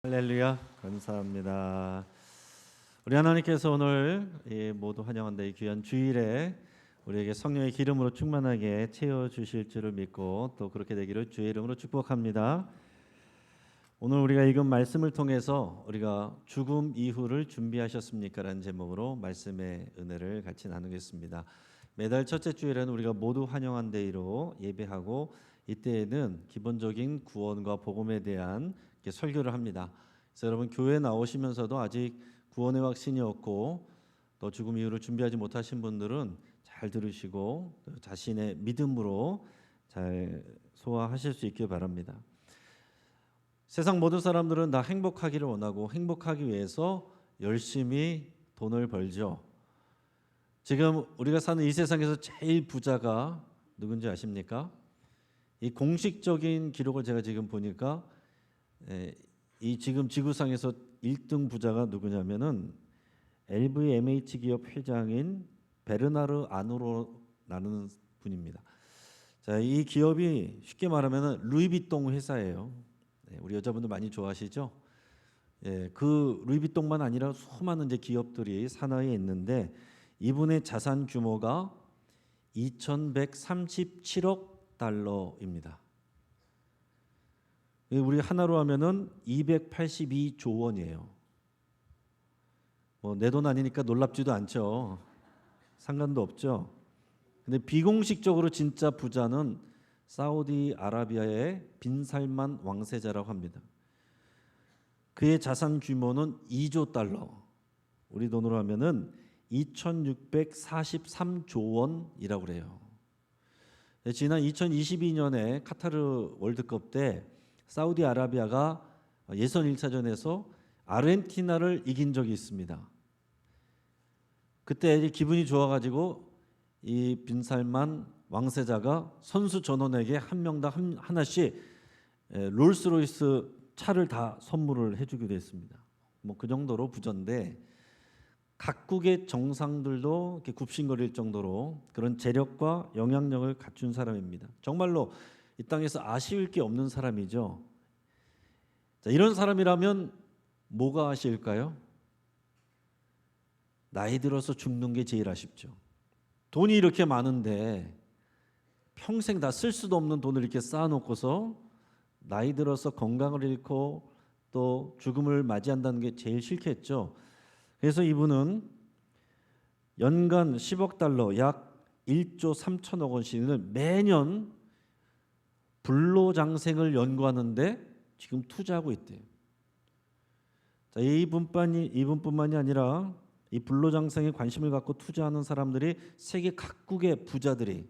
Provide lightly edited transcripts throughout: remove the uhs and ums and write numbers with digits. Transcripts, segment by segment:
할렐루야, 감사합니다. 우리 하나님께서 오늘 모두 환영한다 이 귀한 주일에 우리에게 성령의 기름으로 충만하게 채워 주실 줄을 믿고 또 그렇게 되기를 주의 이름으로 축복합니다. 오늘 우리가 읽은 말씀을 통해서 우리가 죽음 이후를 준비하셨습니까? 라는 제목으로 말씀의 은혜를 같이 나누겠습니다. 매달 첫째 주일에는 우리가 모두 환영한 데이로 예배하고 이때에는 기본적인 구원과 복음에 대한 설교를 합니다. 그래서 여러분 교회 나오시면서도 아직 구원의 확신이 없고 또 죽음 이후를 준비하지 못하신 분들은 잘 들으시고 자신의 믿음으로 잘 소화하실 수 있길 바랍니다. 세상 모든 사람들은 다 행복하기를 원하고 행복하기 위해서 열심히 돈을 벌죠. 지금 우리가 사는 이 세상에서 제일 부자가 누군지 아십니까? 이 공식적인 기록을 제가 지금 보니까 이 지금 지구상에서 1등 부자가 누구냐면은 LVMH 기업 회장인 베르나르 아르노라는 분입니다. 자, 이 기업이 쉽게 말하면은 루이비통 회사예요. 우리 여자분들 많이 좋아하시죠? 그 루이비통만 아니라 수많은 이제 기업들이 산하에 있는데 이분의 자산 규모가 2,137억 달러입니다. 우리 하나로 하면은 282조 원이에요. 뭐 내 돈 아니니까 놀랍지도 않죠. 상관도 없죠. 근데 비공식적으로 진짜 부자는 사우디아라비아의 빈살만 왕세자라고 합니다. 그의 자산 규모는 2조 달러. 우리 돈으로 하면은 2,643조 원이라고 그래요. 지난 2022년에 카타르 월드컵 때 사우디아라비아가 예선 1차전에서 아르헨티나를 이긴 적이 있습니다. 그때 기분이 좋아가지고 이 빈살만 왕세자가 선수 전원에게 한 명당 하나씩 롤스로이스 차를 다 선물을 해주기도 했습니다. 뭐 그 정도로 부자인데 각국의 정상들도 이렇게 굽신거릴 정도로 그런 재력과 영향력을 갖춘 사람입니다. 정말로 이 땅에서 아쉬울 게 없는 사람이죠. 자, 이런 사람이라면 뭐가 아쉬울까요? 나이 들어서 죽는 게 제일 아쉽죠. 돈이 이렇게 많은데 평생 다 쓸 수도 없는 돈을 이렇게 쌓아놓고서 나이 들어서 건강을 잃고 또 죽음을 맞이한다는 게 제일 싫겠죠. 그래서 이분은 연간 10억 달러 약 1조 3천억 원씩을 매년 불로장생을 연구하는데 지금 투자하고 있대요. 자, 이분뿐만이 아니라 이 불로장생에 관심을 갖고 투자하는 사람들이 세계 각국의 부자들이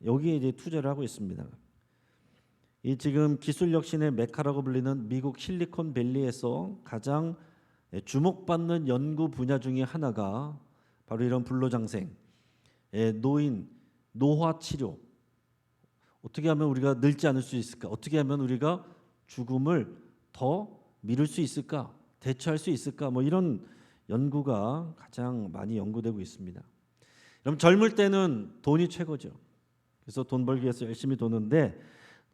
여기에 이제 투자를 하고 있습니다. 이 지금 기술 혁신의 메카라고 불리는 미국 실리콘밸리에서 가장 주목받는 연구 분야 중에 하나가 바로 이런 불로장생, 노인, 노화 치료. 어떻게 하면 우리가 늙지 않을 수 있을까? 어떻게 하면 우리가 죽음을 더 미룰 수 있을까? 대처할 수 있을까? 뭐 이런 연구가 가장 많이 연구되고 있습니다. 그럼 젊을 때는 돈이 최고죠. 그래서 돈 벌기 위해서 열심히 도는데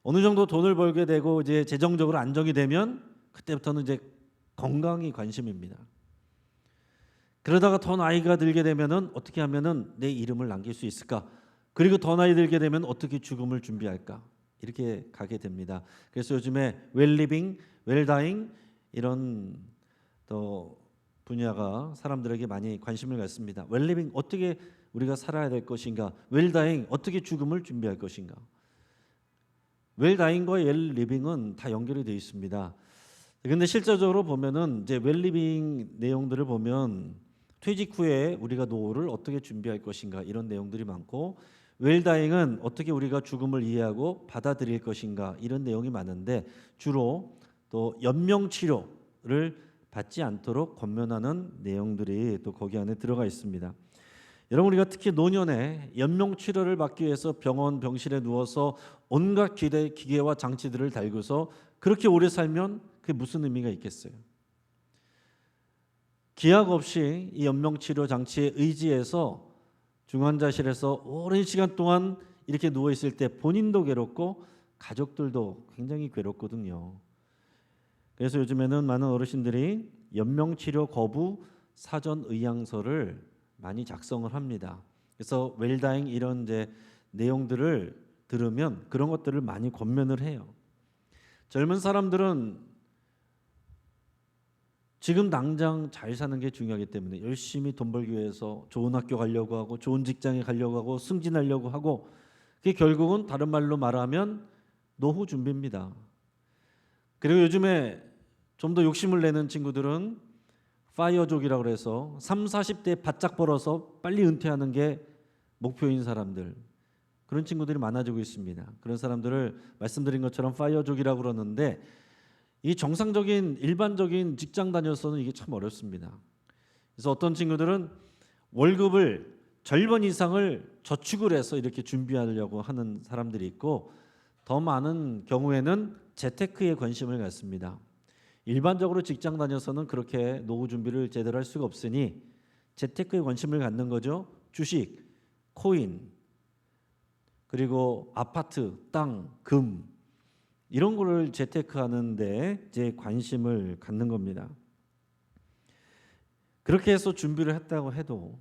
어느 정도 돈을 벌게 되고 이제 재정적으로 안정이 되면 그때부터는 이제 건강이 관심입니다. 그러다가 더 나이가 들게 되면은 어떻게 하면은 내 이름을 남길 수 있을까? 그리고 더 나이 들게 되면 어떻게 죽음을 준비할까? 이렇게 가게 됩니다. 그래서 요즘에 웰리빙, 웰다잉 이런 또 분야가 사람들에게 많이 관심을 갖습니다. 웰리빙 어떻게 우리가 살아야 될 것인가? 웰다잉 어떻게 죽음을 준비할 것인가? 웰다잉과 웰리빙은 다 연결이 되어 있습니다. 근데 실제적으로 보면은 이제 웰리빙 내용들을 보면 퇴직 후에 우리가 노후를 어떻게 준비할 것인가 이런 내용들이 많고 웰다잉은 어떻게 우리가 죽음을 이해하고 받아들일 것인가 이런 내용이 많은데 주로 또 연명 치료를 받지 않도록 권면하는 내용들이 또 거기 안에 들어가 있습니다. 여러분 우리가 특히 노년에 연명 치료를 받기 위해서 병실에 누워서 온갖 기계와 장치들을 달고서 그렇게 오래 살면 그게 무슨 의미가 있겠어요? 기약 없이 이 연명치료 장치에 의지해서 중환자실에서 오랜 시간 동안 이렇게 누워 있을 때 본인도 괴롭고 가족들도 굉장히 괴롭거든요. 그래서 요즘에는 많은 어르신들이 연명치료 거부 사전 의향서를 많이 작성을 합니다. 그래서 웰다잉 이런 이제 내용들을 들으면 그런 것들을 많이 권면을 해요. 젊은 사람들은 지금 당장 잘 사는 게 중요하기 때문에 열심히 돈 벌기 위해서 좋은 학교 가려고 하고 좋은 직장에 가려고 하고 승진하려고 하고, 그게 결국은 다른 말로 말하면 노후 준비입니다. 그리고 요즘에 좀 더 욕심을 내는 친구들은 파이어족이라고 해서 3, 40대 바짝 벌어서 빨리 은퇴하는 게 목표인 사람들, 그런 친구들이 많아지고 있습니다. 그런 사람들을 말씀드린 것처럼 파이어족이라고 그러는데, 이 정상적인 일반적인 직장 다녀서는 이게 참 어렵습니다. 그래서 어떤 친구들은 월급을 절반 이상을 저축을 해서 이렇게 준비하려고 하는 사람들이 있고, 더 많은 경우에는 재테크에 관심을 갖습니다. 일반적으로 직장 다녀서는 그렇게 노후 준비를 제대로 할 수가 없으니 재테크에 관심을 갖는 거죠. 주식, 코인, 그리고 아파트, 땅, 금, 이런 거를 재테크하는데 이제 관심을 갖는 겁니다. 그렇게 해서 준비를 했다고 해도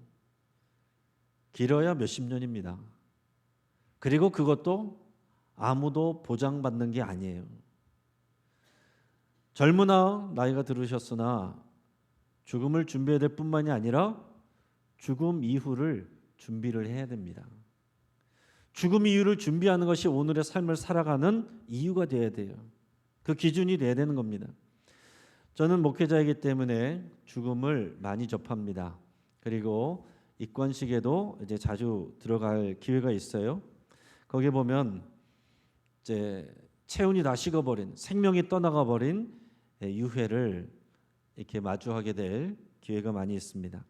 길어야 몇십 년입니다. 그리고 그것도 아무도 보장받는 게 아니에요. 젊으나 나이가 들으셨으나 죽음을 준비해야 될 뿐만이 아니라 죽음 이후를 준비를 해야 됩니다. 죽음 이후를 준비하는 것이 오늘의 삶을 살아가는 이유가 되어야 돼요. 그 기준이 돼야 되는 겁니다. 저는 목회자이기 때문에 죽음을 많이 접합니다. 그리고 입관식에도 이제 자주 들어갈 기회가 있어요. 거기에 보면 이제 체온이 다 식어버린, 생명이 떠나가 버린 유해를 이렇게 마주하게 될 기회가 많이 있습니다.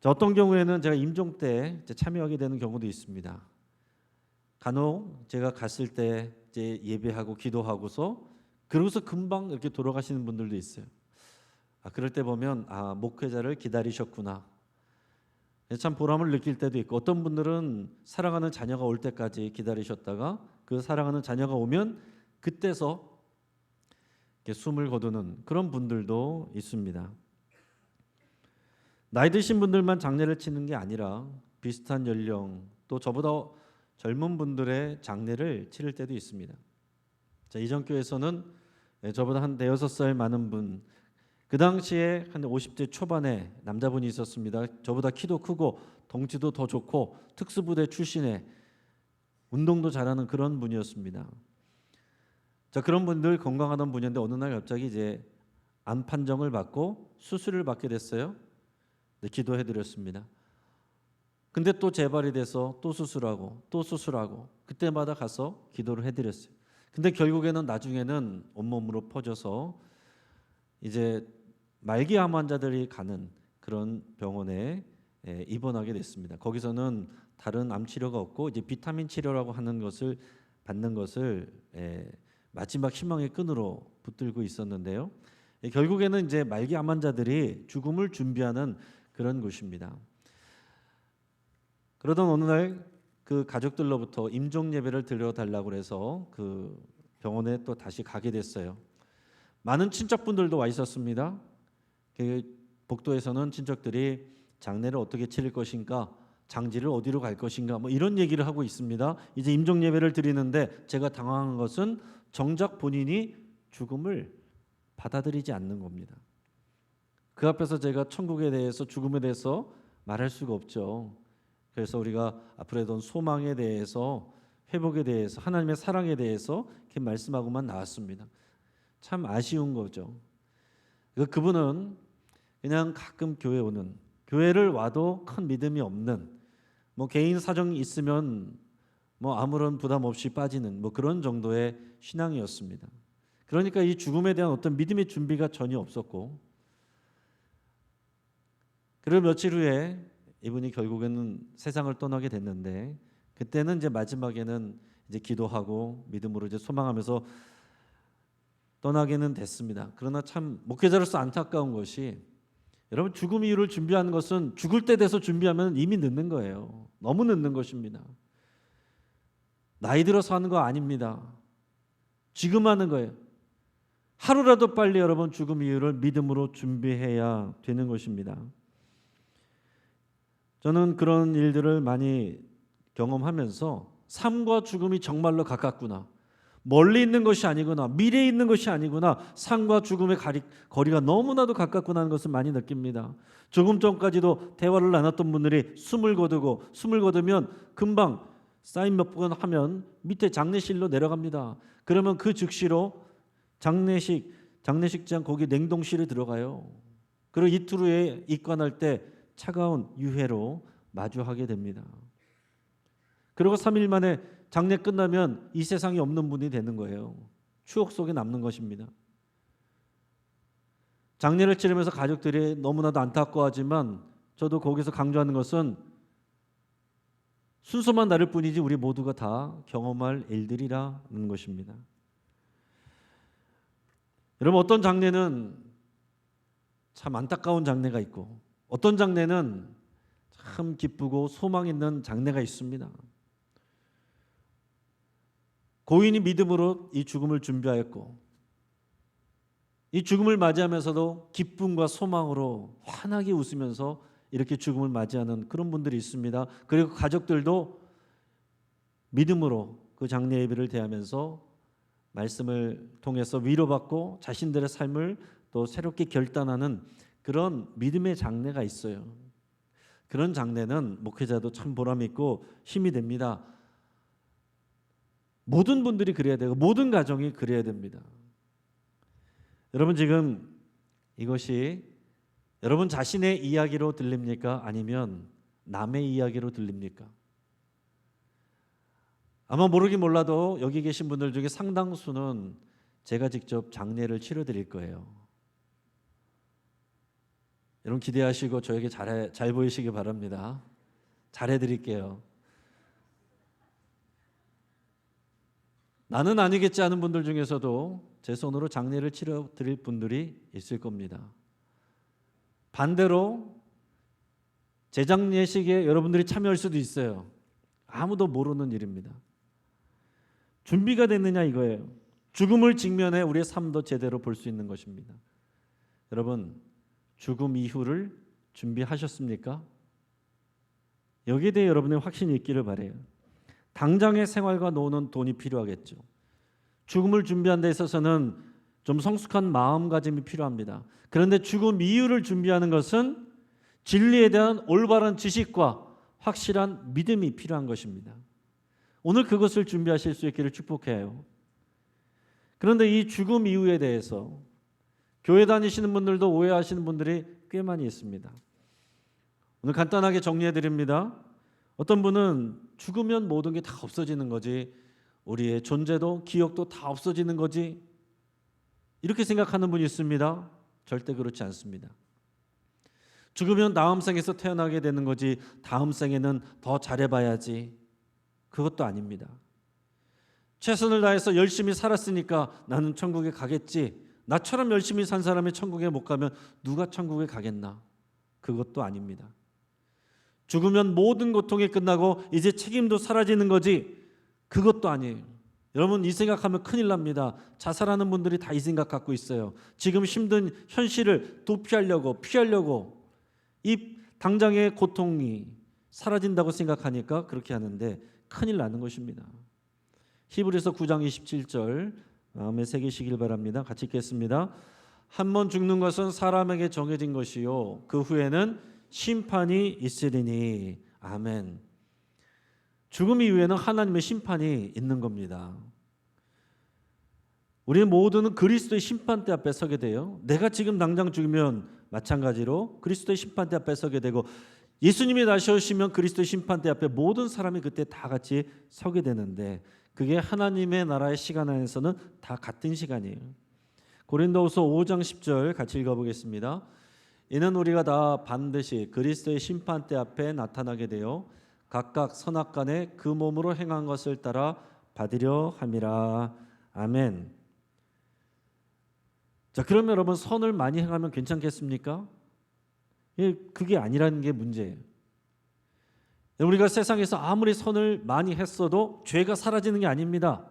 어떤 경우에는 제가 임종 때 참여하게 되는 경우도 있습니다. 간혹 제가 갔을 때 이제 예배하고 기도하고서 그러고서 금방 이렇게 돌아가시는 분들도 있어요. 그럴 때 보면 목회자를 기다리셨구나. 참 보람을 느낄 때도 있고, 어떤 분들은 사랑하는 자녀가 올 때까지 기다리셨다가 그 사랑하는 자녀가 오면 그때서 이렇게 숨을 거두는 그런 분들도 있습니다. 나이 드신 분들만 장례를 치는 게 아니라 비슷한 연령 또 저보다 젊은 분들의 장례를 치를 때도 있습니다. 이전 교회에서는 저보다 한 5-6살 많은 분, 그 당시에 한 50대 초반에 남자분이 있었습니다. 저보다 키도 크고 덩치도 더 좋고 특수부대 출신에 운동도 잘하는 그런 분이었습니다. 그런 분들 건강하던 분이었는데 어느 날 갑자기 이제 암 판정을 받고 수술을 받게 됐어요. 기도해 드렸습니다. 근데 또 재발이 돼서 또 수술하고 또 수술하고 그때마다 가서 기도를 해 드렸어요. 근데 결국에는 나중에는 온몸으로 퍼져서 이제 말기암 환자들이 가는 그런 병원에 입원하게 됐습니다. 거기서는 다른 암 치료가 없고 이제 비타민 치료라고 하는 것을 받는 것을 마지막 희망의 끈으로 붙들고 있었는데요. 결국에는 이제 말기암 환자들이 죽음을 준비하는 그런 곳입니다. 그러던 어느 날 그 가족들로부터 임종 예배를 드려달라고 해서 그 병원에 또 다시 가게 됐어요. 많은 친척분들도 와 있었습니다. 복도에서는 친척들이 장례를 어떻게 치를 것인가, 장지를 어디로 갈 것인가, 뭐 이런 얘기를 하고 있습니다. 이제 임종 예배를 드리는데 제가 당황한 것은 정작 본인이 죽음을 받아들이지 않는 겁니다. 그 앞에서 제가 천국에 대해서, 죽음에 대해서 말할 수가 없죠. 그래서 우리가 앞으로 해던 소망에 대해서, 회복에 대해서, 하나님의 사랑에 대해서 이렇게 말씀하고만 나왔습니다. 참 아쉬운 거죠. 그분은 그냥 가끔 교회 오는, 교회를 와도 큰 믿음이 없는, 뭐 개인 사정이 있으면 뭐 아무런 부담 없이 빠지는 뭐 그런 정도의 신앙이었습니다. 그러니까 이 죽음에 대한 어떤 믿음의 준비가 전혀 없었고, 그리고 며칠 후에 이분이 결국에는 세상을 떠나게 됐는데, 그때는 이제 마지막에는 이제 기도하고 믿음으로 이제 소망하면서 떠나게는 됐습니다. 그러나 참 목회자로서 안타까운 것이, 여러분 죽음 이후를 준비하는 것은 죽을 때 돼서 준비하면 이미 늦는 거예요. 너무 늦는 것입니다. 나이 들어서 하는 거 아닙니다. 지금 하는 거예요. 하루라도 빨리 여러분 죽음 이후를 믿음으로 준비해야 되는 것입니다. 저는 그런 일들을 많이 경험하면서 삶과 죽음이 정말로 가깝구나, 멀리 있는 것이 아니구나, 미래에 있는 것이 아니구나, 삶과 죽음의 거리가 너무나도 가깝구나 하는 것을 많이 느낍니다. 조금 전까지도 대화를 나눴던 분들이 숨을 거두면 금방 사인 몇 번 하면 밑에 장례실로 내려갑니다. 그러면 그 즉시로 장례식장 거기 냉동실에 들어가요. 그리고 이틀 후에 입관할 때 차가운 유해로 마주하게 됩니다. 그리고 3일 만에 장례 끝나면 이 세상에 없는 분이 되는 거예요. 추억 속에 남는 것입니다. 장례를 치르면서 가족들이 너무나도 안타까워하지만 저도 거기서 강조하는 것은 순서만 다를 뿐이지 우리 모두가 다 경험할 일들이라는 것입니다. 여러분, 어떤 장례는 참 안타까운 장례가 있고 어떤 장례는 참 기쁘고 소망 있는 장례가 있습니다. 고인이 믿음으로 이 죽음을 준비하였고 이 죽음을 맞이하면서도 기쁨과 소망으로 환하게 웃으면서 이렇게 죽음을 맞이하는 그런 분들이 있습니다. 그리고 가족들도 믿음으로 그 장례 예배를 대하면서 말씀을 통해서 위로받고 자신들의 삶을 또 새롭게 결단하는 그런 믿음의 장례가 있어요. 그런 장례는 목회자도 참 보람 있고 힘이 됩니다. 모든 분들이 그래야 되고 모든 가정이 그래야 됩니다. 여러분, 지금 이것이 여러분 자신의 이야기로 들립니까? 아니면 남의 이야기로 들립니까? 아마 모르긴 몰라도 여기 계신 분들 중에 상당수는 제가 직접 장례를 치러드릴 거예요. 여러분 기대하시고 저에게 잘 보이시기 바랍니다. 잘해드릴게요. 나는 아니겠지 하는 분들 중에서도 제 손으로 장례를 치러드릴 분들이 있을 겁니다. 반대로 제 장례식에 여러분들이 참여할 수도 있어요. 아무도 모르는 일입니다. 준비가 됐느냐 이거예요. 죽음을 직면해 우리의 삶도 제대로 볼 수 있는 것입니다. 여러분, 죽음 이후를 준비하셨습니까? 여기에 대해 여러분의 확신이 있기를 바라요. 당장의 생활과 노는 돈이 필요하겠죠. 죽음을 준비하는 데 있어서는 좀 성숙한 마음가짐이 필요합니다. 그런데 죽음 이후를 준비하는 것은 진리에 대한 올바른 지식과 확실한 믿음이 필요한 것입니다. 오늘 그것을 준비하실 수 있기를 축복해요. 그런데 이 죽음 이후에 대해서 교회 다니시는 분들도 오해하시는 분들이 꽤 많이 있습니다. 오늘 간단하게 정리해 드립니다. 어떤 분은 죽으면 모든 게 다 없어지는 거지, 우리의 존재도 기억도 다 없어지는 거지, 이렇게 생각하는 분이 있습니다. 절대 그렇지 않습니다. 죽으면 다음 생에서 태어나게 되는 거지 다음 생에는 더 잘해봐야지, 그것도 아닙니다. 최선을 다해서 열심히 살았으니까 나는 천국에 가겠지, 나처럼 열심히 산 사람이 천국에 못 가면 누가 천국에 가겠나, 그것도 아닙니다. 죽으면 모든 고통이 끝나고 이제 책임도 사라지는 거지, 그것도 아니에요. 여러분, 이 생각하면 큰일 납니다. 자살하는 분들이 다 이 생각 갖고 있어요. 지금 힘든 현실을 피하려고 이 당장의 고통이 사라진다고 생각하니까 그렇게 하는데 큰일 나는 것입니다. 히브리서 9장 27절 마음에 새기시길 바랍니다. 같이 읽겠습니다. 한 번 죽는 것은 사람에게 정해진 것이요 그 후에는 심판이 있으리니. 아멘. 죽음 이후에는 하나님의 심판이 있는 겁니다. 우리 모두는 그리스도의 심판대 앞에 서게 돼요. 내가 지금 당장 죽으면 마찬가지로 그리스도의 심판대 앞에 서게 되고, 예수님이 다시 오시면 그리스도의 심판대 앞에 모든 사람이 그때 다 같이 서게 되는데, 그게 하나님의 나라의 시간 안에서는 다 같은 시간이에요. 고린도후서 5장 10절 같이 읽어보겠습니다. 이는 우리가 다 반드시 그리스도의 심판대 앞에 나타나게 되어 각각 선악간에 그 몸으로 행한 것을 따라 받으려 함이라. 아멘. 자, 그러면 여러분, 선을 많이 행하면 괜찮겠습니까? 그게 아니라는 게 문제예요. 우리가 세상에서 아무리 선을 많이 했어도 죄가 사라지는 게 아닙니다.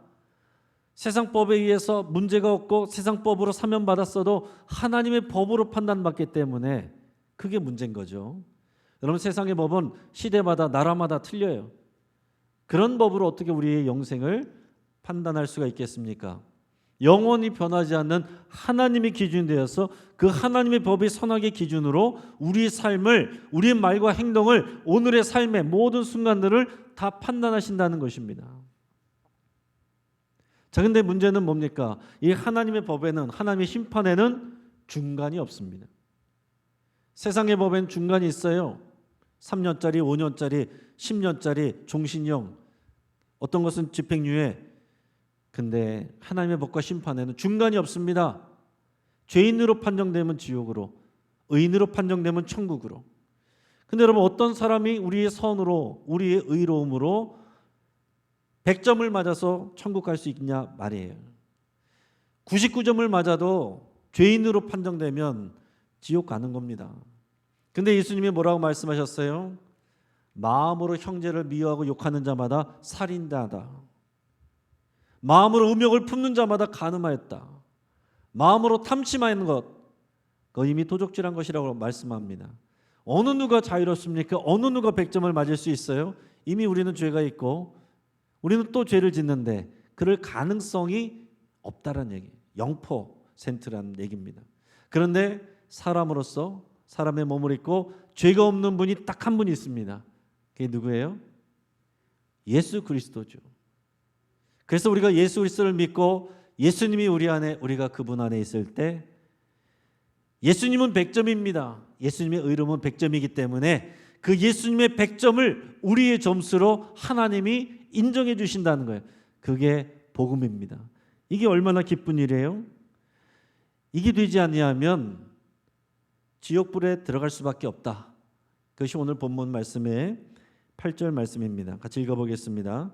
세상 법에 의해서 문제가 없고 세상 법으로 사면받았어도 하나님의 법으로 판단받기 때문에 그게 문제인 거죠. 여러분, 세상의 법은 시대마다 나라마다 틀려요. 그런 법으로 어떻게 우리의 영생을 판단할 수가 있겠습니까? 영원히 변하지 않는 하나님의 기준이 되어서 그 하나님의 법이 선악의 기준으로 우리의 삶을, 우리의 말과 행동을, 오늘의 삶의 모든 순간들을 다 판단하신다는 것입니다. 자, 근데 문제는 뭡니까? 이 하나님의 법에는, 하나님의 심판에는 중간이 없습니다. 세상의 법에는 중간이 있어요. 3년짜리, 5년짜리, 10년짜리 종신형, 어떤 것은 집행유예. 근데 하나님의 법과 심판에는 중간이 없습니다. 죄인으로 판정되면 지옥으로, 의인으로 판정되면 천국으로. 근데 여러분, 어떤 사람이 우리의 선으로, 우리의 의로움으로 100점을 맞아서 천국 갈 수 있냐 말이에요. 99점을 맞아도 죄인으로 판정되면 지옥 가는 겁니다. 근데 예수님이 뭐라고 말씀하셨어요? 마음으로 형제를 미워하고 욕하는 자마다 살인자다. 마음으로 음욕을 품는 자마다 간음하였다. 마음으로 탐심하는 것, 그거 이미 도적질한 것이라고 말씀합니다. 어느 누가 자유롭습니까? 어느 누가 100점을 맞을 수 있어요? 이미 우리는 죄가 있고 우리는 또 죄를 짓는데 그럴 가능성이 없다는 얘기, 0%라는 얘기입니다. 그런데 사람으로서 사람의 몸을 입고 죄가 없는 분이 딱 한 분 있습니다. 그게 누구예요? 예수 그리스도죠. 그래서 우리가 예수 그리스도를 믿고 예수님이 우리 안에, 우리가 그분 안에 있을 때 예수님은 100점입니다. 예수님의 의로움은 100점이기 때문에 그 예수님의 100점을 우리의 점수로 하나님이 인정해 주신다는 거예요. 그게 복음입니다. 이게 얼마나 기쁜 일이에요? 이게 되지 아니하면 지옥불에 들어갈 수밖에 없다. 그것이 오늘 본문 말씀의 8절 말씀입니다. 같이 읽어보겠습니다.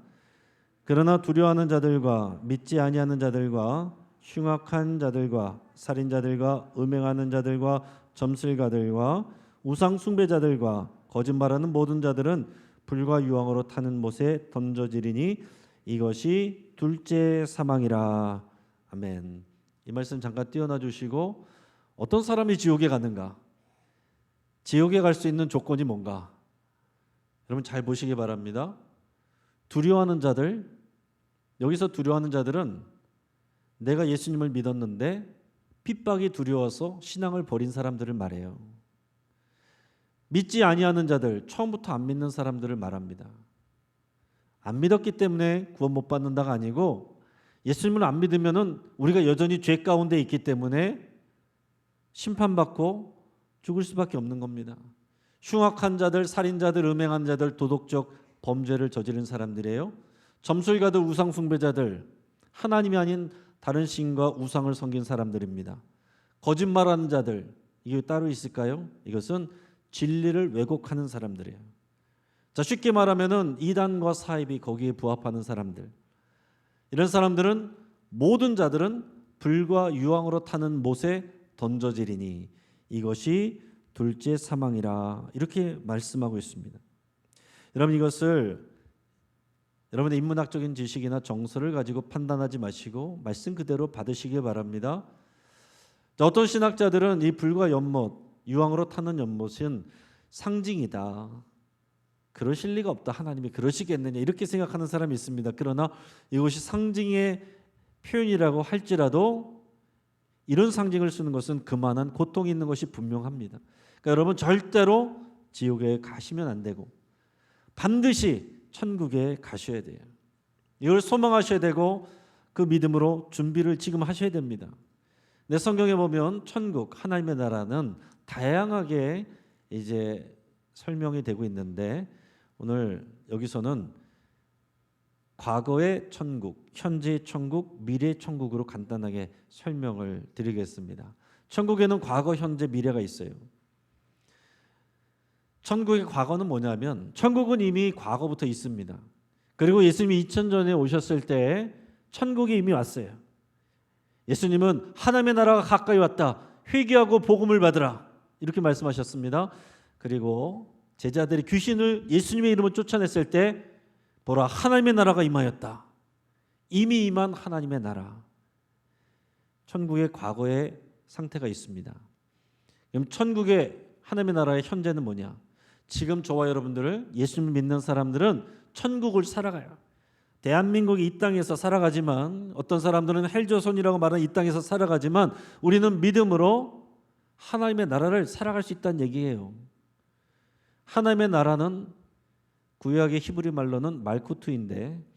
그러나 두려워하는 자들과 믿지 아니하는 자들과 흉악한 자들과 살인자들과 음행하는 자들과 점술가들과 우상 숭배자들과 거짓말하는 모든 자들은 불과 유황으로 타는 못에 던져지리니 이것이 둘째 사망이라. 아멘. 이 말씀 잠깐 띄워놔 주시고, 어떤 사람이 지옥에 가는가? 지옥에 갈 수 있는 조건이 뭔가? 여러분 잘 보시기 바랍니다. 두려워하는 자들, 여기서 두려워하는 자들은 내가 예수님을 믿었는데 핍박이 두려워서 신앙을 버린 사람들을 말해요. 믿지 아니하는 자들, 처음부터 안 믿는 사람들을 말합니다. 안 믿었기 때문에 구원 못 받는다가 아니고 예수님을 안 믿으면은 우리가 여전히 죄 가운데 있기 때문에 심판받고 죽을 수밖에 없는 겁니다. 흉악한 자들, 살인자들, 음행한 자들, 도덕적 범죄를 저지른 사람들이에요. 점술가들, 우상 숭배자들, 하나님이 아닌 다른 신과 우상을 섬긴 사람들입니다. 거짓말하는 자들, 이게 따로 있을까요? 이것은 진리를 왜곡하는 사람들이에요. 자, 쉽게 말하면은 이단과 사입이 거기에 부합하는 사람들. 이런 사람들은, 모든 자들은 불과 유황으로 타는 못에 던져지리니 이것이 둘째 사망이라. 이렇게 말씀하고 있습니다. 여러분, 이것을 여러분의 인문학적인 지식이나 정서를 가지고 판단하지 마시고 말씀 그대로 받으시기 바랍니다. 자, 어떤 신학자들은 이 불과 연못, 유황으로 타는 연못은 상징이다. 그러실 리가 없다. 하나님이 그러시겠느냐, 이렇게 생각하는 사람이 있습니다. 그러나 이것이 상징의 표현이라고 할지라도 이런 상징을 쓰는 것은 그만한 고통이 있는 것이 분명합니다. 그러니까 여러분, 절대로 지옥에 가시면 안 되고 반드시 천국에 가셔야 돼요. 이걸 소망하셔야 되고 그 믿음으로 준비를 지금 하셔야 됩니다. 내 성경에 보면 천국, 하나님의 나라는 다양하게 이제 설명이 되고 있는데, 오늘 여기서는 과거의 천국, 현재의 천국, 미래의 천국으로 간단하게 설명을 드리겠습니다. 천국에는 과거, 현재, 미래가 있어요. 천국의 과거는 뭐냐면, 천국은 이미 과거부터 있습니다. 그리고 예수님이 2000년 전에 오셨을 때 천국이 이미 왔어요. 예수님은 하나님의 나라가 가까이 왔다, 회개하고 복음을 받으라, 이렇게 말씀하셨습니다. 그리고 제자들이 귀신을 예수님의 이름으로 쫓아냈을 때 보라, 하나님의 나라가 임하였다, 이미 임한 하나님의 나라, 천국의 과거의 상태가 있습니다. 그럼 천국의 하나님의 나라의 현재는 뭐냐? 지금 저와 여러분들을, 예수님 믿는 사람들은 천국을 살아가요. 대한민국이 이 땅에서 살아가지만, 어떤 사람들은 헬조선이라고 말하는 이 땅에서 살아가지만, 우리는 믿음으로 하나님의 나라를 살아갈 수 있다는 얘기예요. 하나님의 나라는 구약의 히브리 말로는 말쿠트인데,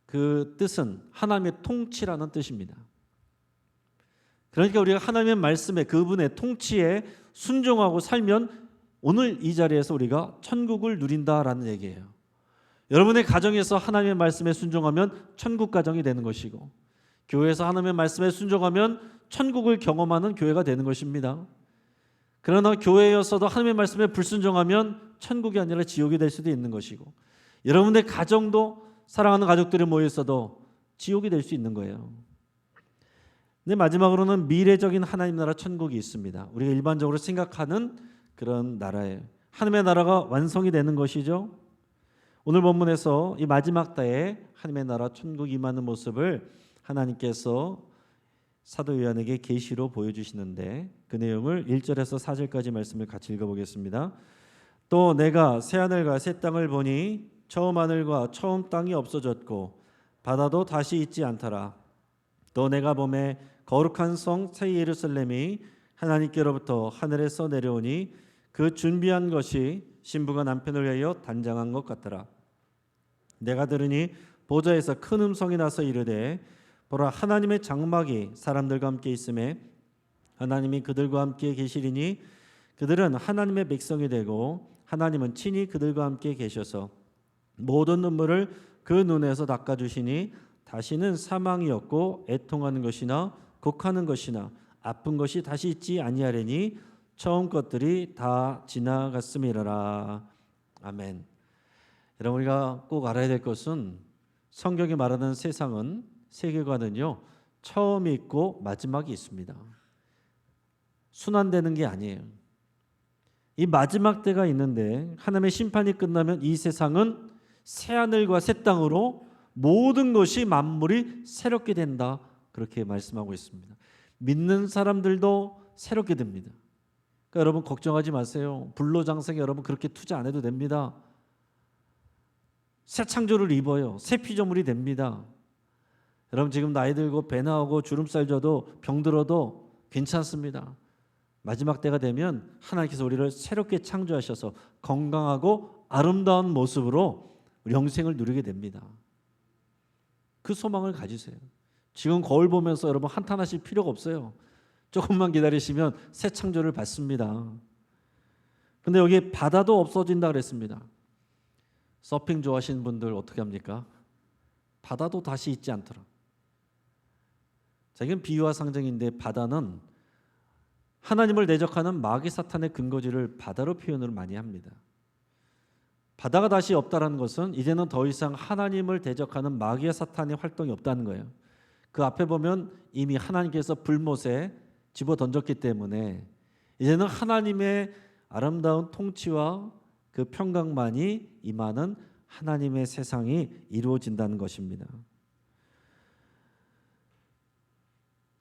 그 뜻은 하나님의 통치라는 뜻입니다. 그러니까 우리가 하나님의 말씀에, 그분의 통치에 순종하고 살면 오늘 이 자리에서 우리가 천국을 누린다라는 얘기예요. 여러분의 가정에서 하나님의 말씀에 순종하면 천국 가정이 되는 것이고, 교회에서 하나님의 말씀에 순종하면 천국을 경험하는 교회가 되는 것입니다. 그러나 교회였어도 하나님의 말씀에 불순종하면 천국이 아니라 지옥이 될 수도 있는 것이고, 여러분의 가정도 사랑하는 가족들이 모여 있어도 지옥이 될 수 있는 거예요. 근데 마지막으로는 미래적인 하나님 나라 천국이 있습니다. 우리가 일반적으로 생각하는 그런 나라예요. 하나님의 나라가 완성이 되는 것이죠. 오늘 본문에서 이 마지막 때에 하나님의 나라 천국이 임하는 모습을 하나님께서 사도 요한에게 계시로 보여주시는데, 그 내용을 1절에서 4절까지 말씀을 같이 읽어보겠습니다. 또 내가 새하늘과 새 땅을 보니 처음 하늘과 처음 땅이 없어졌고 바다도 다시 있지 않더라. 또 내가 보매 거룩한 성 새 예루살렘이 하나님께로부터 하늘에서 내려오니 그 준비한 것이 신부가 남편을 위하여 단장한 것 같더라. 내가 들으니 보좌에서 큰 음성이 나서 이르되 보라, 하나님의 장막이 사람들과 함께 있음에 하나님이 그들과 함께 계시리니 그들은 하나님의 백성이 되고 하나님은 친히 그들과 함께 계셔서 모든 눈물을 그 눈에서 닦아주시니 다시는 사망이 없고 애통하는 것이나 곡하는 것이나 아픈 것이 다시 있지 아니하리니 처음 것들이 다 지나갔음이라라. 아멘. 여러분, 우리가 꼭 알아야 될 것은 성경이 말하는 세상은, 세계관은요, 처음이 있고 마지막이 있습니다. 순환되는 게 아니에요. 이 마지막 때가 있는데 하나님의 심판이 끝나면 이 세상은 새하늘과 새 땅으로 모든 것이 만물이 새롭게 된다, 그렇게 말씀하고 있습니다. 믿는 사람들도 새롭게 됩니다. 그러니까 여러분 걱정하지 마세요. 불로장생에 여러분 그렇게 투자 안 해도 됩니다. 새 창조를 입어요. 새 피조물이 됩니다. 여러분 지금 나이 들고 배 나오고 주름살 져도 병들어도 괜찮습니다. 마지막 때가 되면 하나님께서 우리를 새롭게 창조하셔서 건강하고 아름다운 모습으로 영생을 누리게 됩니다. 그 소망을 가지세요. 지금 거울 보면서 여러분 한탄하실 필요가 없어요. 조금만 기다리시면 새 창조를 받습니다. 근데 여기 바다도 없어진다 그랬습니다. 서핑 좋아하시는 분들 어떻게 합니까? 바다도 다시 있지 않더라. 자, 이건 비유와 상징인데, 바다는 하나님을 대적하는 마귀 사탄의 근거지를 바다로 표현을 많이 합니다. 바다가 다시 없다는 것은 이제는 더 이상 하나님을 대적하는 마귀의 사탄의 활동이 없다는 거예요. 그 앞에 보면 이미 하나님께서 불못에 집어 던졌기 때문에 이제는 하나님의 아름다운 통치와 그 평강만이 임하는 하나님의 세상이 이루어진다는 것입니다.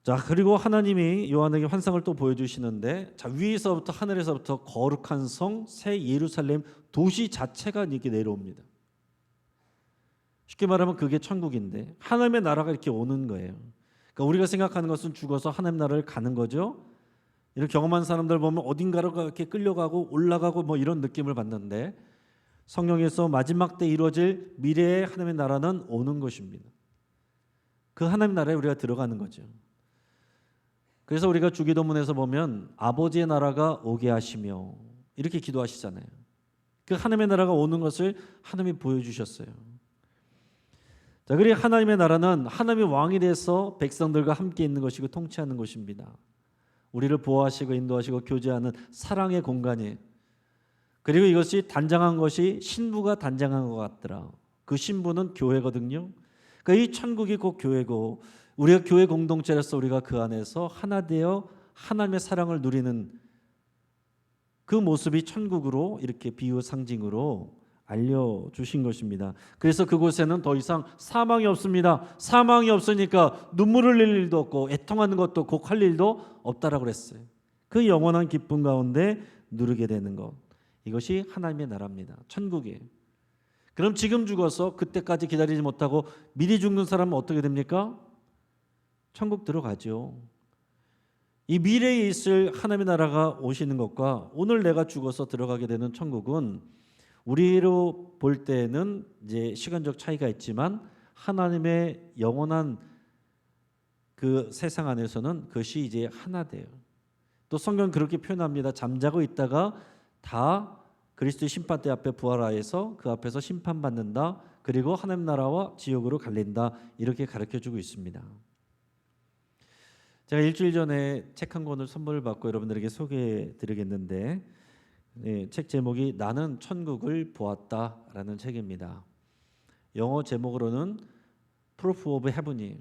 자, 그리고 하나님이 요한에게 환상을 또 보여주시는데, 자, 위에서부터, 하늘에서부터 거룩한 성 새 예루살렘 도시 자체가 이렇게 내려옵니다. 쉽게 말하면 그게 천국인데 하나님의 나라가 이렇게 오는 거예요. 그러니까 우리가 생각하는 것은 죽어서 하나님 나라를 가는 거죠. 이런 경험한 사람들 보면 어딘가로 이렇게 끌려가고 올라가고 뭐 이런 느낌을 받는데, 성경에서 마지막 때 이루어질 미래의 하나님의 나라는 오는 것입니다. 그 하나님 나라에 우리가 들어가는 거죠. 그래서 우리가 주기도문에서 보면 아버지의 나라가 오게 하시며 이렇게 기도하시잖아요. 그 하나님의 나라가 오는 것을 하나님이 보여주셨어요. 자, 그리고 하나님의 나라는 하나님이 왕이 돼서 백성들과 함께 있는 것이고 통치하는 것입니다. 우리를 보호하시고 인도하시고 교제하는 사랑의 공간이에요. 그리고 이것이 단장한 것이 신부가 단장한 것 같더라. 그 신부는 교회거든요. 그러니까 이 천국이 곧 교회고, 우리가 교회 공동체로서 우리가 그 안에서 하나 되어 하나님의 사랑을 누리는 그 모습이 천국으로 이렇게 비유 상징으로 알려주신 것입니다. 그래서 그곳에는 더 이상 사망이 없습니다. 사망이 없으니까 눈물을 흘릴 일도 없고 애통하는 것도 없고 할 일도 없다라고 그랬어요. 그 영원한 기쁨 가운데 누리게 되는 것, 이것이 하나님의 나라입니다. 천국이에요. 그럼 지금 죽어서 그때까지 기다리지 못하고 미리 죽는 사람은 어떻게 됩니까? 천국 들어가죠. 이 미래에 있을 하나님의 나라가 오시는 것과 오늘 내가 죽어서 들어가게 되는 천국은 우리로 볼 때는 이제 시간적 차이가 있지만 하나님의 영원한 그 세상 안에서는 그것이 이제 하나 돼요. 또 성경은 그렇게 표현합니다. 잠자고 있다가 다 그리스도의 심판대 앞에 부활하여서 그 앞에서 심판받는다. 그리고 하나님 나라와 지옥으로 갈린다. 이렇게 가르쳐주고 있습니다. 제가 일주일 전에 책 한 권을 선물을 받고 여러분들에게 소개해드리겠는데, 책 제목이 나는 천국을 보았다라는 책입니다. 영어 제목으로는 Proof of Heaven이에요.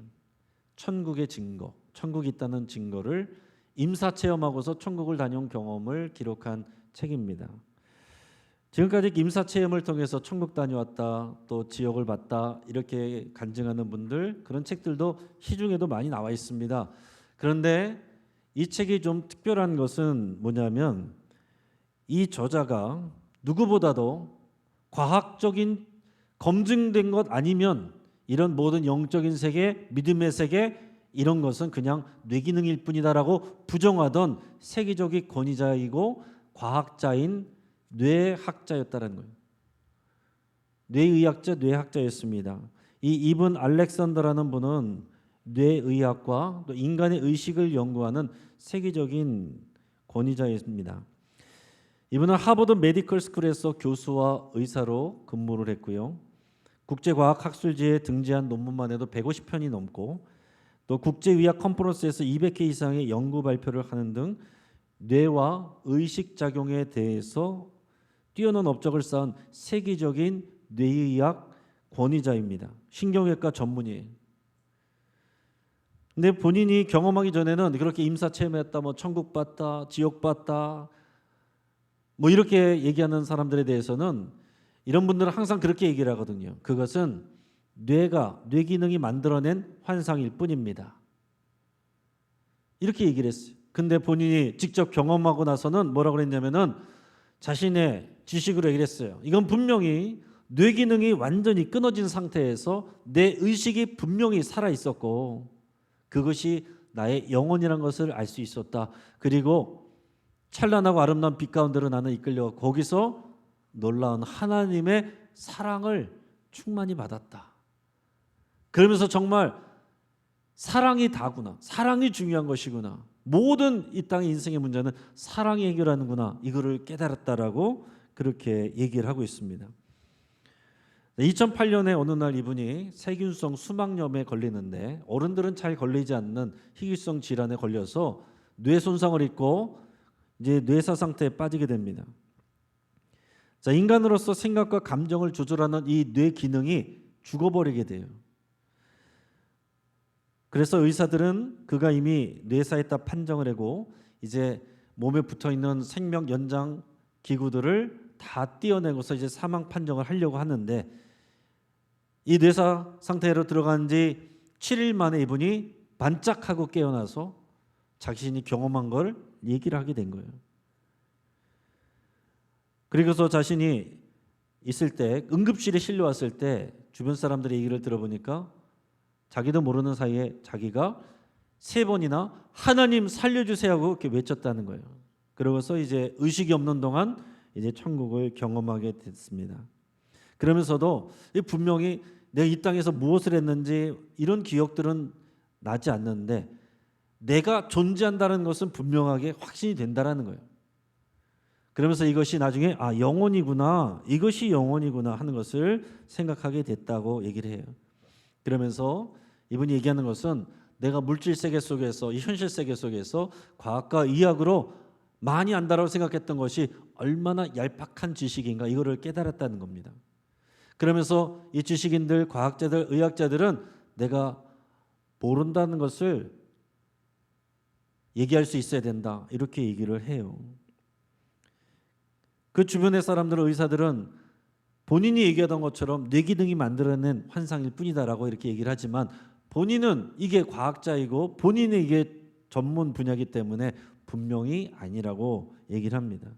천국의 증거, 천국이 있다는 증거를 임사체험하고서 천국을 다녀온 경험을 기록한 책입니다. 지금까지 임사체험을 통해서 천국 다녀왔다, 또 지옥을 봤다 이렇게 간증하는 분들, 그런 책들도 시중에도 많이 나와 있습니다. 그런데 이 책이 좀 특별한 것은 뭐냐면 이 저자가 누구보다도 과학적인 검증된 것 아니면 이런 모든 영적인 세계, 믿음의 세계 이런 것은 그냥 뇌기능일 뿐이다라고 부정하던 세계적인 권위자이고 과학자인 뇌학자였다는 거예요. 뇌의학자, 뇌학자였습니다. 이 이븐 알렉산더라는 분은 뇌의학과 또 인간의 의식을 연구하는 세계적인 권위자였습니다. 이분은 하버드 메디컬 스쿨에서 교수와 의사로 근무를 했고요. 국제과학학술지에 등재한 논문만 해도 150편이 넘고 또 국제의학 컨퍼런스에서 200회 이상의 연구 발표를 하는 등 뇌와 의식 작용에 대해서 뛰어난 업적을 쌓은 세계적인 뇌의학 권위자입니다. 신경외과 전문의예요. 근데 본인이 경험하기 전에는 그렇게 임사체험했다, 뭐 천국 봤다, 지옥 봤다, 뭐 이렇게 얘기하는 사람들에 대해서는 이런 분들은 항상 그렇게 얘기를 하거든요. 그것은 뇌 기능이 만들어낸 환상일 뿐입니다. 이렇게 얘기를 했어요. 근데 본인이 직접 경험하고 나서는 뭐라고 그랬냐면은 자신의 지식으로 얘기를 했어요. 이건 분명히 뇌 기능이 완전히 끊어진 상태에서 내 의식이 분명히 살아 있었고 그것이 나의 영혼이라는 것을 알 수 있었다. 그리고 찬란하고 아름다운 빛 가운데로 나는 이끌려 거기서 놀라운 하나님의 사랑을 충만히 받았다. 그러면서 정말 사랑이 다구나. 사랑이 중요한 것이구나. 모든 이 땅의 인생의 문제는 사랑이 해결하는구나. 이거를 깨달았다라고 그렇게 얘기를 하고 있습니다. 2008년에 어느 날 이분이 세균성 수막염에 걸리는데 어른들은 잘 걸리지 않는 희귀성 질환에 걸려서 뇌 손상을 입고 이제 뇌사 상태에 빠지게 됩니다. 자, 인간으로서 생각과 감정을 조절하는 이 뇌 기능이 죽어버리게 돼요. 그래서 의사들은 그가 이미 뇌사했다 판정을 하고 이제 몸에 붙어있는 생명 연장 기구들을 다 떼어내고서 이제 사망 판정을 하려고 하는데 이 뇌사 상태로 들어간 지 7일 만에 이분이 반짝하고 깨어나서 자신이 경험한 걸 얘기를 하게 된 거예요. 그리고서 자신이 있을 때 응급실에 실려왔을 때 주변 사람들의 얘기를 들어보니까 자기도 모르는 사이에 자기가 3번이나 하나님 살려주세요 하고 이렇게 외쳤다는 거예요. 그러고서 이제 의식이 없는 동안 이제 천국을 경험하게 됐습니다. 그러면서도 분명히 내가 이 땅에서 무엇을 했는지 이런 기억들은 나지 않는데 내가 존재한다는 것은 분명하게 확신이 된다는 거예요. 그러면서 이것이 나중에 영혼이구나, 이것이 영혼이구나 하는 것을 생각하게 됐다고 얘기를 해요. 그러면서 이분이 얘기하는 것은 내가 물질 세계 속에서 이 현실 세계 속에서 과학과 의학으로 많이 안다라고 생각했던 것이 얼마나 얄팍한 지식인가 이거를 깨달았다는 겁니다. 그러면서 이 지식인들, 과학자들, 의학자들은 내가 모른다는 것을 얘기할 수 있어야 된다 이렇게 얘기를 해요. 그 주변의 사람들은 의사들은 본인이 얘기하던 것처럼 뇌기능이 만들어낸 환상일 뿐이다라고 이렇게 얘기를 하지만 본인은 이게 과학자이고 본인이 이게 전문 분야이기 때문에 분명히 아니라고 얘기를 합니다.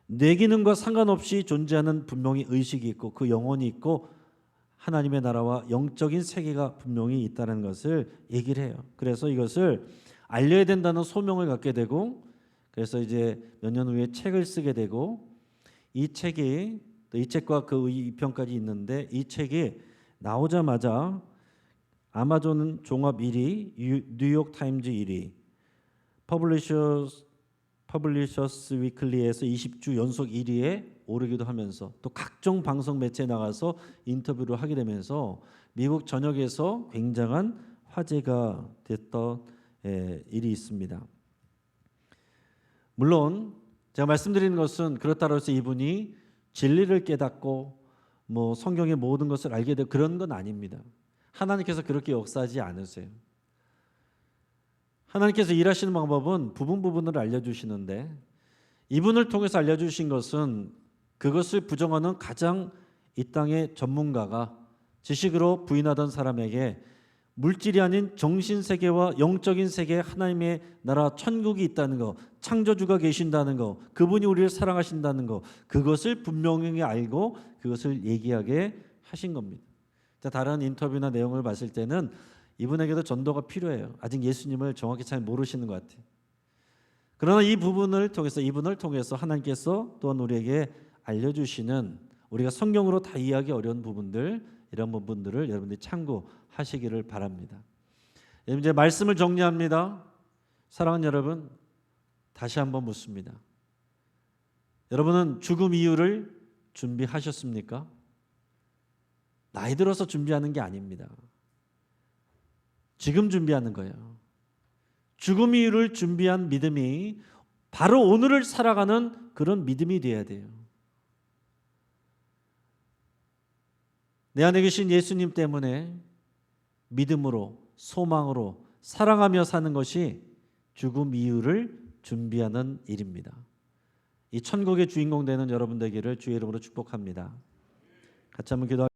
뇌기능과 상관없이 존재하는 분명히 의식이 있고 그 영혼이 있고 하나님의 나라와 영적인 세계가 분명히 있다는 것을 얘기를 해요. 그래서 이것을 알려야 된다는 소명을 갖게 되고 그래서 이제 몇 년 후에 책을 쓰게 되고 이 책이 이 책과 그 2편까지 있는데 이 책이 나오자마자 아마존 종합 1위, 뉴욕 타임즈 1위, 퍼블리셔스 위클리에서 20주 연속 1위에 오르기도 하면서 또 각종 방송 매체에 나가서 인터뷰를 하게 되면서 미국 전역에서 굉장한 화제가 됐던 일이 있습니다. 물론 제가 말씀드리는 것은 그렇다고 해서 이분이 진리를 깨닫고 뭐 성경의 모든 것을 알게 되고 그런 건 아닙니다. 하나님께서 그렇게 역사하지 않으세요. 하나님께서 일하시는 방법은 부분을 알려주시는데 이분을 통해서 알려주신 것은 그것을 부정하는 가장 이 땅의 전문가가 지식으로 부인하던 사람에게 물질이 아닌 정신세계와 영적인 세계에 하나님의 나라 천국이 있다는 거, 창조주가 계신다는 거, 그분이 우리를 사랑하신다는 거, 그것을 분명히 알고 그것을 얘기하게 하신 겁니다. 다른 인터뷰나 내용을 봤을 때는 이분에게도 전도가 필요해요. 아직 예수님을 정확히 잘 모르시는 것 같아요. 그러나 이 부분을 통해서 이분을 통해서 하나님께서 또한 우리에게 알려주시는 우리가 성경으로 다 이해하기 어려운 부분들 이런 부분들을 여러분들이 참고하시기를 바랍니다. 이제 말씀을 정리합니다. 사랑하는 여러분, 다시 한번 묻습니다. 여러분은 죽음 이후를 준비하셨습니까? 나이 들어서 준비하는 게 아닙니다. 지금 준비하는 거예요. 죽음 이후를 준비한 믿음이 바로 오늘을 살아가는 그런 믿음이 되어야 돼요. 내 안에 계신 예수님 때문에 믿음으로, 소망으로, 사랑하며 사는 것이 죽음 이후를 준비하는 일입니다. 이 천국의 주인공 되는 여러분 되기를 주의 이름으로 축복합니다. 같이 한번 기도하겠습니다.